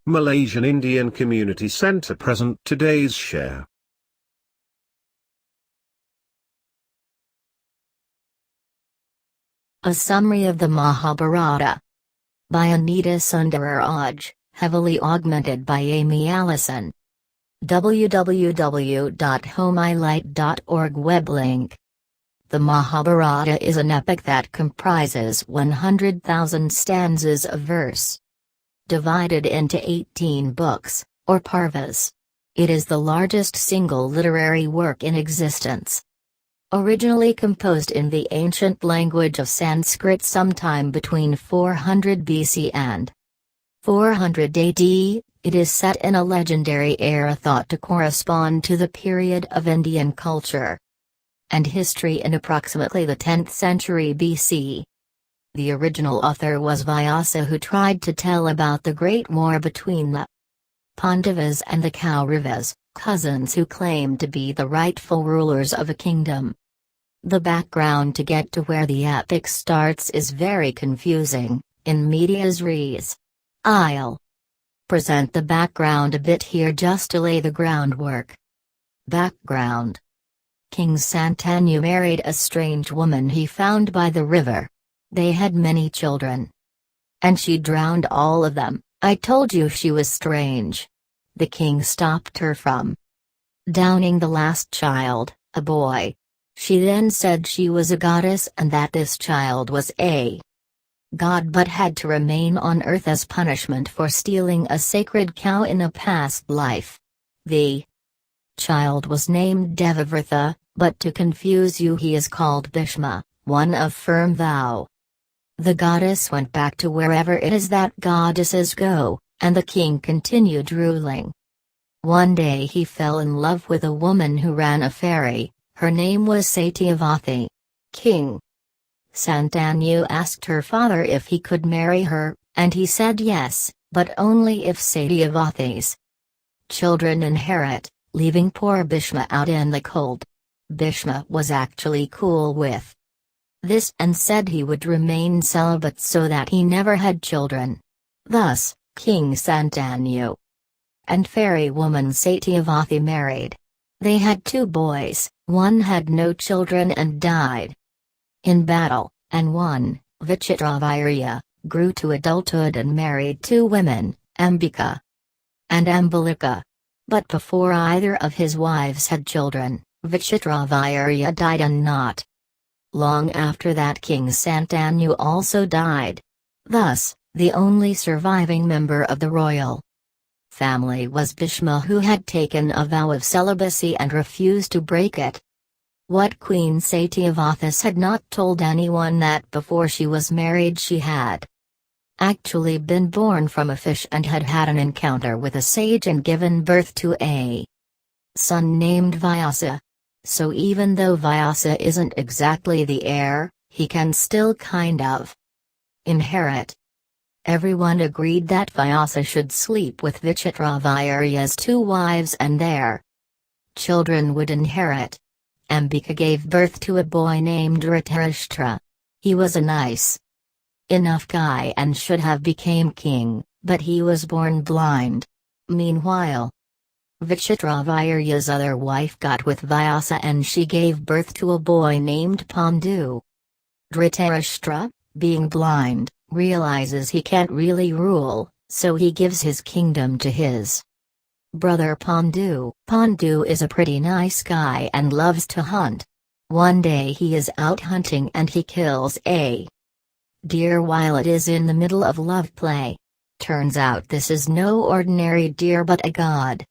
Malaysian Indian Community Center present today's share. A Summary of the Mahabharata by Anita Sundararaj, heavily augmented by Amy Allison. www.homeilight.org web link. The Mahabharata is an epic that comprises 100,000 stanzas of verse, divided into 18 books, or parvas. It is the largest single literary work in existence. Originally composed in the ancient language of Sanskrit sometime between 400 BC and 400 AD, it is set in a legendary era thought to correspond to the period of Indian culture and history in approximately the 10th century BC. The original author was Vyasa, who tried to tell about the great war between the Pandavas and the Kauravas, cousins who claimed to be the rightful rulers of a kingdom. The background to get to where the epic starts is very confusing, in medias res. I'll present the background a bit here just to lay the groundwork. Background: King Santanu married a strange woman he found by the river. They had many children, and she drowned all of them. I told you she was strange. The king stopped her from downing the last child, a boy. She then said she was a goddess and that this child was a god but had to remain on earth as punishment for stealing a sacred cow in a past life. The child was named Devavrata, but to confuse you he is called Bhishma, one of firm vow. The goddess went back to wherever it is that goddesses go, and the king continued ruling. One day he fell in love with a woman who ran a ferry. Her name was Satyavati. King Santanu asked her father if he could marry her, and he said yes, but only if Satyavati's children inherit, leaving poor Bhishma out in the cold. Bhishma was actually cool with this and said he would remain celibate so that he never had children. Thus, King Santanu and fairy woman Satyavati married. They had 2 boys, one had no children and died in battle, and one, Vichitravirya, grew to adulthood and married 2 women, Ambika and Ambalika. But before either of his wives had children, Vichitravirya died, and not long after that King Santanu also died. Thus, the only surviving member of the royal family was Bhishma, who had taken a vow of celibacy and refused to break it. What Queen Satyavati had not told anyone that before she was married she had actually been born from a fish and had had an encounter with a sage and given birth to a son named Vyasa. So even though Vyasa isn't exactly the heir, he can still kind of inherit. Everyone agreed that Vyasa should sleep with Vichitravirya's 2 wives and their children would inherit. Ambika gave birth to a boy named Dhritarashtra. He was a nice enough guy and should have became king, but he was born blind. Meanwhile, Vichitravirya's other wife got with Vyasa and she gave birth to a boy named Pandu. Dhritarashtra, being blind, realizes he can't really rule, so he gives his kingdom to his brother Pandu. Pandu is a pretty nice guy and loves to hunt. One day he is out hunting and he kills a deer while it is in the middle of love play. Turns out this is no ordinary deer but a god,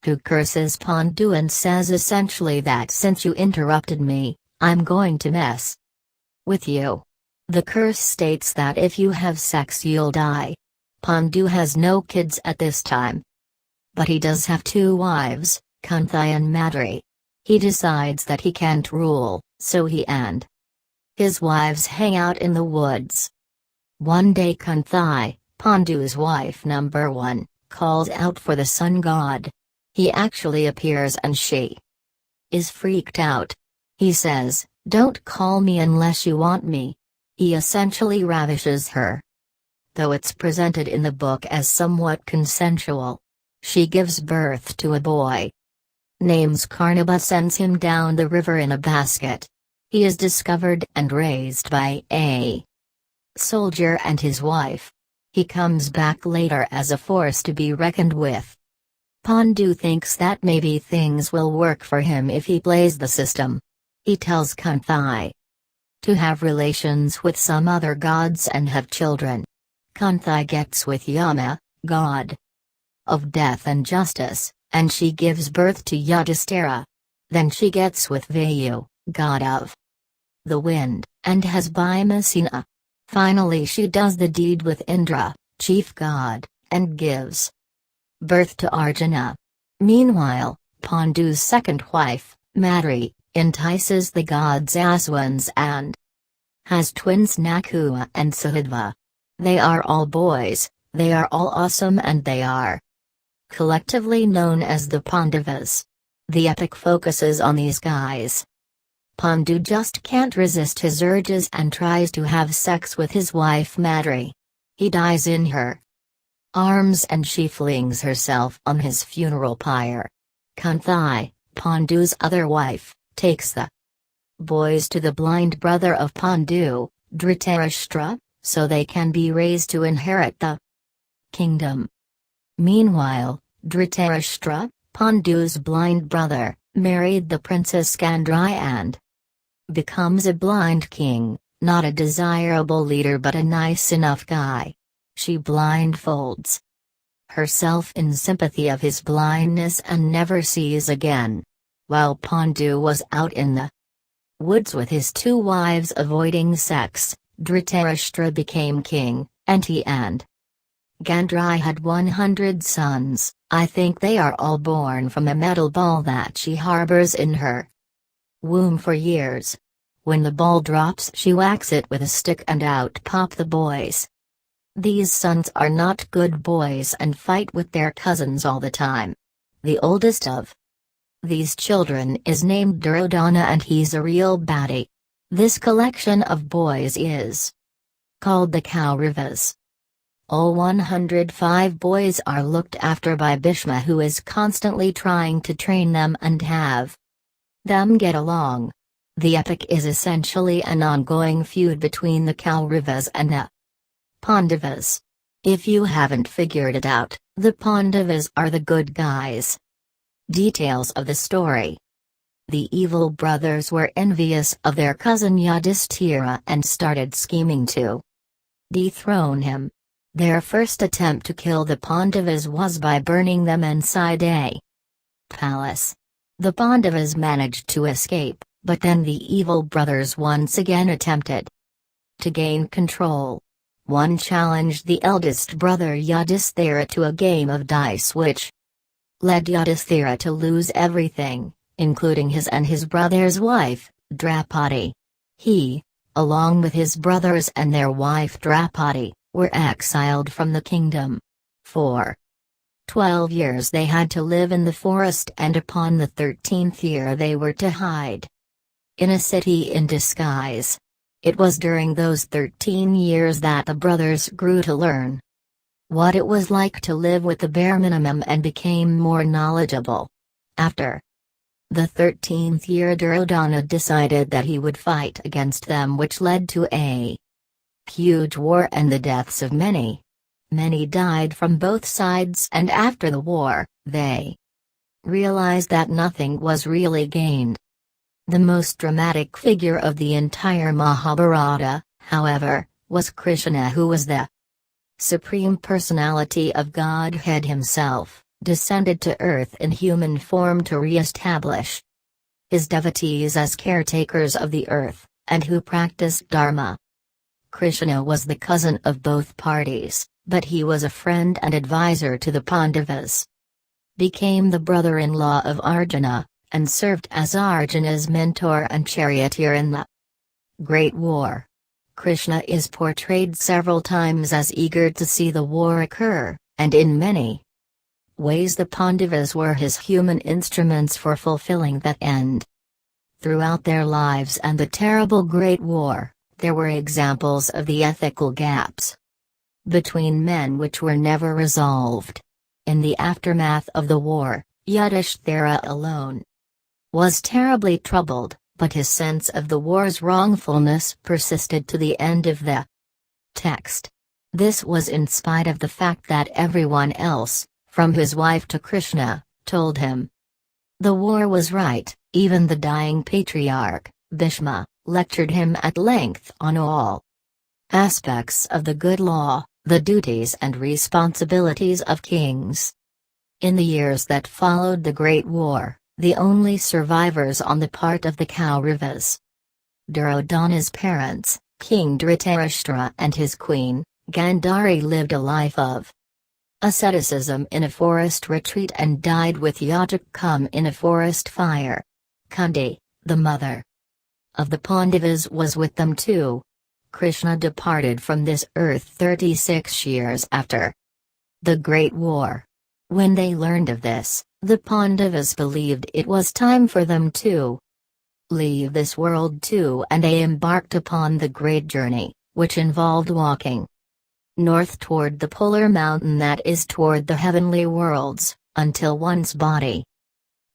who curses Pandu and says essentially that since you interrupted me, I'm going to mess with you. The curse states that if you have sex you'll die. Pandu has no kids at this time, but he does have 2 wives, Kunthi and Madri. He decides that he can't rule, so he and his wives hang out in the woods. One day Kunthi, Pandu's wife number 1, calls out for the sun god. He actually appears and she is freaked out. He says, "Don't call me unless you want me." He essentially ravishes her. though it's presented in the book as somewhat consensual. She gives birth to a boy. Names Karnaba, sends him down the river in a basket. He is discovered and raised by a soldier and his wife. He comes back later as a force to be reckoned with. Pandu thinks that maybe things will work for him if he plays the system. He tells Kunthai to have relations with some other gods and have children. Kunthai gets with Yama, god of death and justice, and she gives birth to Yudhishthira. Then she gets with Vayu, god of the wind, and has Bhimasena. Finally she does the deed with Indra, chief god, and gives birth to Arjuna. Meanwhile, Pandu's second wife, Madri, entices the gods Aswins and has twins Nakua and Sahadva. They are all boys, they are all awesome, and they are collectively known as the Pandavas. The epic focuses on these guys. Pandu just can't resist his urges and tries to have sex with his wife Madri. He dies in her arms and she flings herself on his funeral pyre. Kunthai, Pandu's other wife, takes the boys to the blind brother of Pandu, Dhritarashtra, so they can be raised to inherit the kingdom. Meanwhile, Dhritarashtra, Pandu's blind brother, married the princess Gandhari and becomes a blind king, not a desirable leader but a nice enough guy. She blindfolds herself in sympathy of his blindness and never sees again. While Pandu was out in the woods with his two wives avoiding sex, Dhritarashtra became king, and he and Gandhari had 100 sons. I think they are all born from a metal ball that she harbors in her womb for years. When the ball drops, she whacks it with a stick and out pop the boys. These sons are not good boys and fight with their cousins all the time. The oldest of these children is named Duryodhana and he's a real baddie. This collection of boys is called the Kauravas. All 105 boys are looked after by Bhishma, who is constantly trying to train them and have them get along. The epic is essentially an ongoing feud between the Kauravas and the Pandavas. If you haven't figured it out, the Pandavas are the good guys. Details of the story. The evil brothers were envious of their cousin Yudhishthira and started scheming to dethrone him. Their first attempt to kill the Pandavas was by burning them inside a palace. The Pandavas managed to escape, but then the evil brothers once again attempted to gain control. One challenged the eldest brother Yudhishthira to a game of dice which led Yudhishthira to lose everything, including his and his brother's wife, Draupadi. He, along with his brothers and their wife Draupadi, were exiled from the kingdom. For 12 years they had to live in the forest, and upon the 13th year they were to hide in a city in disguise. It was during those 13 years that the brothers grew to learn what it was like to live with the bare minimum and became more knowledgeable. After the 13th year, Duryodhana decided that he would fight against them, which led to a huge war and the deaths of many. Many died from both sides, and after the war, they realized that nothing was really gained. The most dramatic figure of the entire Mahabharata, however, was Krishna, who was the Supreme Personality of Godhead himself, descended to earth in human form to re-establish his devotees as caretakers of the earth, and who practiced Dharma. Krishna was the cousin of both parties, but he was a friend and advisor to the Pandavas. Became the brother-in-law of Arjuna, and served as Arjuna's mentor and charioteer in the Great War. Krishna is portrayed several times as eager to see the war occur, and in many ways the Pandavas were his human instruments for fulfilling that end. Throughout their lives and the terrible Great War, there were examples of the ethical gaps between men which were never resolved. In the aftermath of the war, Yudhishthira alone was terribly troubled, but his sense of the war's wrongfulness persisted to the end of the text. This was in spite of the fact that everyone else, from his wife to Krishna, told him the war was right. Even the dying patriarch, Bhishma, lectured him at length on all aspects of the good law, the duties and responsibilities of kings. In the years that followed the Great War, the only survivors on the part of the Kauravas, Duryodhana's parents, King Dhritarashtra and his queen, Gandhari, lived a life of asceticism in a forest retreat and died with Yajakam in a forest fire. Kundi, the mother of the Pandavas, was with them too. Krishna departed from this earth 36 years after the Great War. When they learned of this, the Pandavas believed it was time for them to leave this world too, and they embarked upon the great journey, which involved walking north toward the polar mountain that is toward the heavenly worlds, until one's body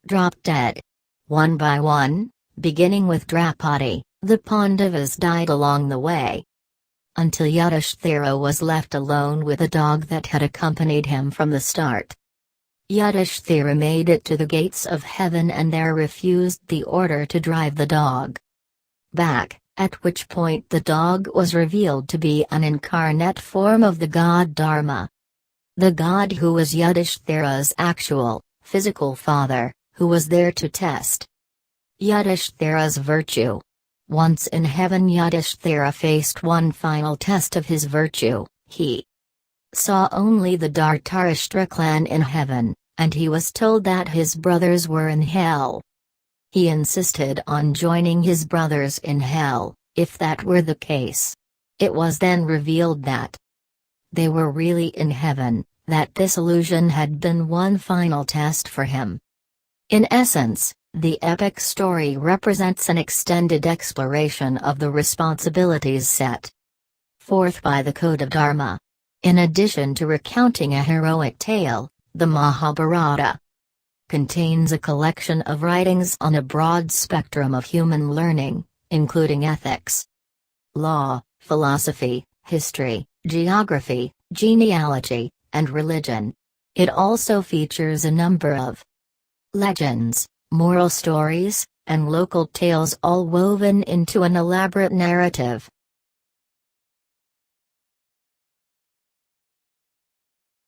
dropped dead. One by one, beginning with Draupadi, the Pandavas died along the way, until Yudhishthira was left alone with a dog that had accompanied him from the start. Yudhishthira made it to the gates of heaven and there refused the order to drive the dog back, at which point the dog was revealed to be an incarnate form of the god Dharma, the god who was Yudhishthira's actual, physical father, who was there to test Yudhishthira's virtue. Once in heaven, Yudhishthira faced one final test of his virtue. He saw only the Dhritarashtra clan in heaven, and he was told that his brothers were in hell. He insisted on joining his brothers in hell. If that were the case, it was then revealed that they were really in heaven, that this illusion had been one final test for him. In essence, the epic story represents an extended exploration of the responsibilities set forth by the Code of Dharma. In addition to recounting a heroic tale, the Mahabharata contains a collection of writings on a broad spectrum of human learning, including ethics, law, philosophy, history, geography, genealogy, and religion. It also features a number of legends, moral stories, and local tales, all woven into an elaborate narrative.